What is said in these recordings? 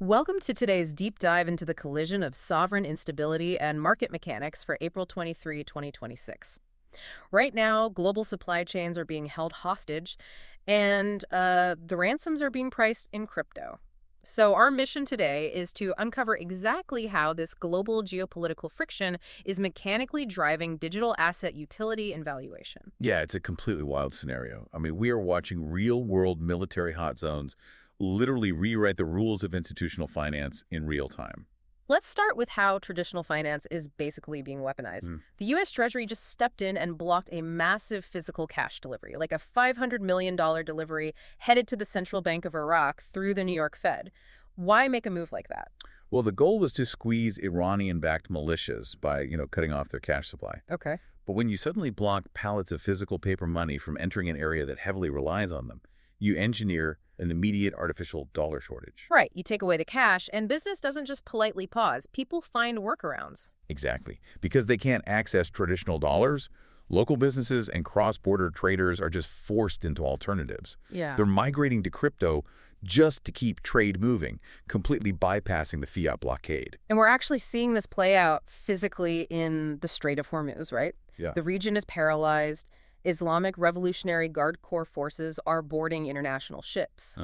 Welcome to today's deep dive into the collision of sovereign instability and market mechanics for April 23, 2026. Right now, global supply chains are being held hostage, and the ransoms are being priced in crypto. So our mission today is to uncover exactly how this global geopolitical friction is mechanically driving digital asset utility and valuation. Yeah, it's a completely wild scenario. I mean, we are watching real-world military hot zones literally rewrite the rules of institutional finance in real time. Let's start with how traditional finance is basically being weaponized. Mm. The U.S. Treasury just stepped in and blocked a massive physical cash delivery, like a $500 million delivery headed to the Central Bank of Iraq through the New York Fed. Why make a move like that? Well, the goal was to squeeze Iranian-backed militias by, cutting off their cash supply. Okay. But when you suddenly block pallets of physical paper money from entering an area that heavily relies on them, you engineer an immediate artificial dollar shortage. Right. You take away the cash, and business doesn't just politely pause. People find workarounds. Exactly. Because they can't access traditional dollars, local businesses and cross-border traders are just forced into alternatives. Yeah. They're migrating to crypto just to keep trade moving, completely bypassing the fiat blockade. And we're actually seeing this play out physically in the Strait of Hormuz, right? Yeah. The region is paralyzed. Islamic Revolutionary Guard Corps forces are boarding international ships.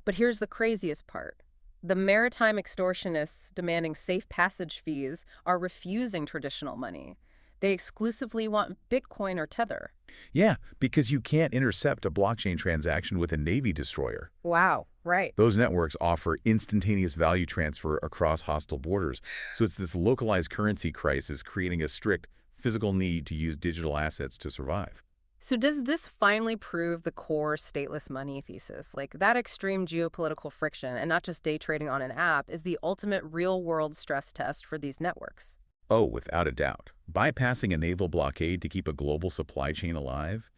But here's the craziest part. The maritime extortionists demanding safe passage fees are refusing traditional money. They exclusively want Bitcoin or Tether. Yeah, because you can't intercept a blockchain transaction with a Navy destroyer. Wow, right. Those networks offer instantaneous value transfer across hostile borders. So it's this localized currency crisis creating a strict physical need to use digital assets to survive. So does this finally prove the core stateless money thesis? Like that extreme geopolitical friction, and not just day trading on an app, is the ultimate real-world stress test for these networks. Oh, without a doubt. Bypassing a naval blockade to keep a global supply chain alive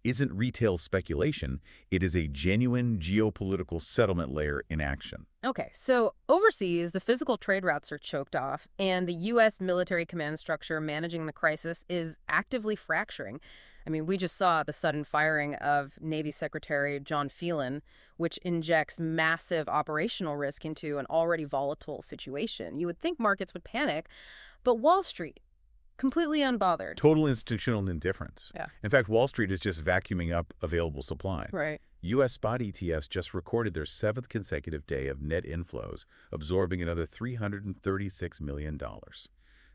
isn't retail speculation. It is a genuine geopolitical settlement layer in action. Okay, so overseas, the physical trade routes are choked off, and the U.S. military command structure managing the crisis is actively fracturing. I mean, we just saw the sudden firing of Navy Secretary John Phelan, which injects massive operational risk into an already volatile situation. You would think markets would panic, but Wall Street, completely unbothered. Total institutional indifference. Yeah. In fact, Wall Street is just vacuuming up available supply. Right. U.S. spot ETFs just recorded their 7th consecutive day of net inflows, absorbing another $336 million.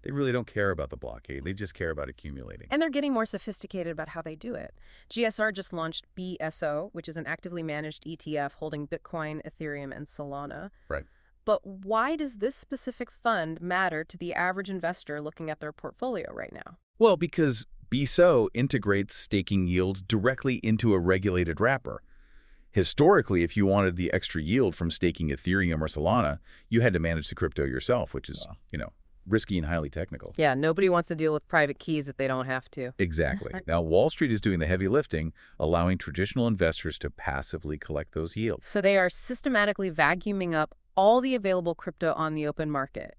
They really don't care about the blockade. They just care about accumulating. And they're getting more sophisticated about how they do it. GSR just launched BSO, which is an actively managed ETF holding Bitcoin, Ethereum, and Solana. Right. But why does this specific fund matter to the average investor looking at their portfolio right now? Well, because BSO integrates staking yields directly into a regulated wrapper. Historically, if you wanted the extra yield from staking Ethereum or Solana, you had to manage the crypto yourself, which is, risky and highly technical. Yeah, nobody wants to deal with private keys if they don't have to. Exactly. Now, Wall Street is doing the heavy lifting, allowing traditional investors to passively collect those yields. So they are systematically vacuuming up all the available crypto on the open market.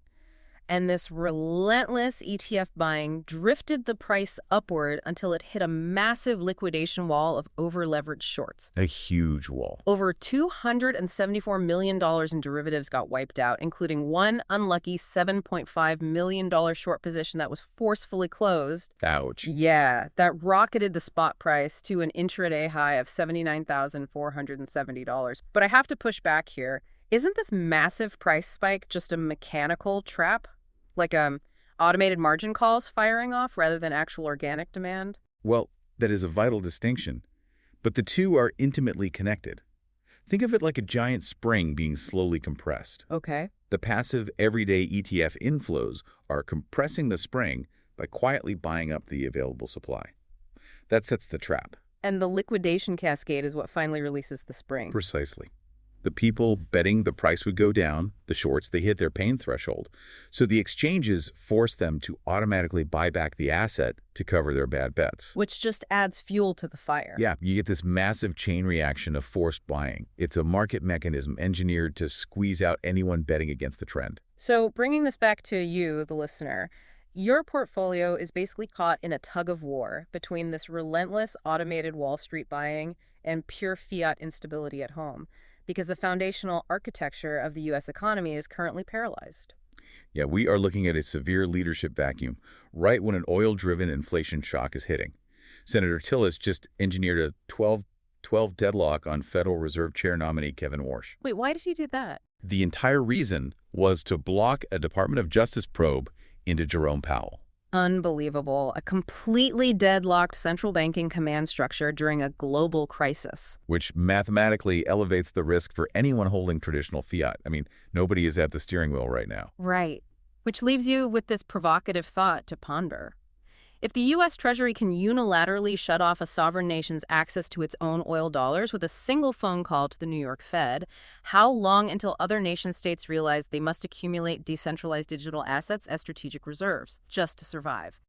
And this relentless ETF buying drifted the price upward until it hit a massive liquidation wall of over-leveraged shorts. A huge wall. Over $274 million in derivatives got wiped out, including one unlucky $7.5 million short position that was forcefully closed. Ouch. Yeah, that rocketed the spot price to an intraday high of $79,470. But I have to push back here. Isn't this massive price spike just a mechanical trap? Like automated margin calls firing off rather than actual organic demand? Well, that is a vital distinction. But the two are intimately connected. Think of it like a giant spring being slowly compressed. Okay. The passive everyday ETF inflows are compressing the spring by quietly buying up the available supply. That sets the trap. And the liquidation cascade is what finally releases the spring. Precisely. The people betting the price would go down, the shorts, they hit their pain threshold. So the exchanges force them to automatically buy back the asset to cover their bad bets. Which just adds fuel to the fire. Yeah, you get this massive chain reaction of forced buying. It's a market mechanism engineered to squeeze out anyone betting against the trend. So bringing this back to you, the listener, your portfolio is basically caught in a tug of war between this relentless automated Wall Street buying and pure fiat instability at home. because the foundational architecture of the U.S. economy is currently paralyzed. Yeah, we are looking at a severe leadership vacuum right when an oil-driven inflation shock is hitting. Senator Tillis just engineered a 12 deadlock on Federal Reserve Chair nominee Kevin Warsh. Wait, why did he do that? The entire reason was to block a Department of Justice probe into Jerome Powell, Unbelievable. A completely deadlocked central banking command structure during a global crisis. which mathematically elevates the risk for anyone holding traditional fiat. I mean, nobody is at the steering wheel right now. Right. Which leaves you with this provocative thought to ponder. If the U.S. Treasury can unilaterally shut off a sovereign nation's access to its own oil dollars with a single phone call to the New York Fed, how long until other nation-states realize they must accumulate decentralized digital assets as strategic reserves just to survive?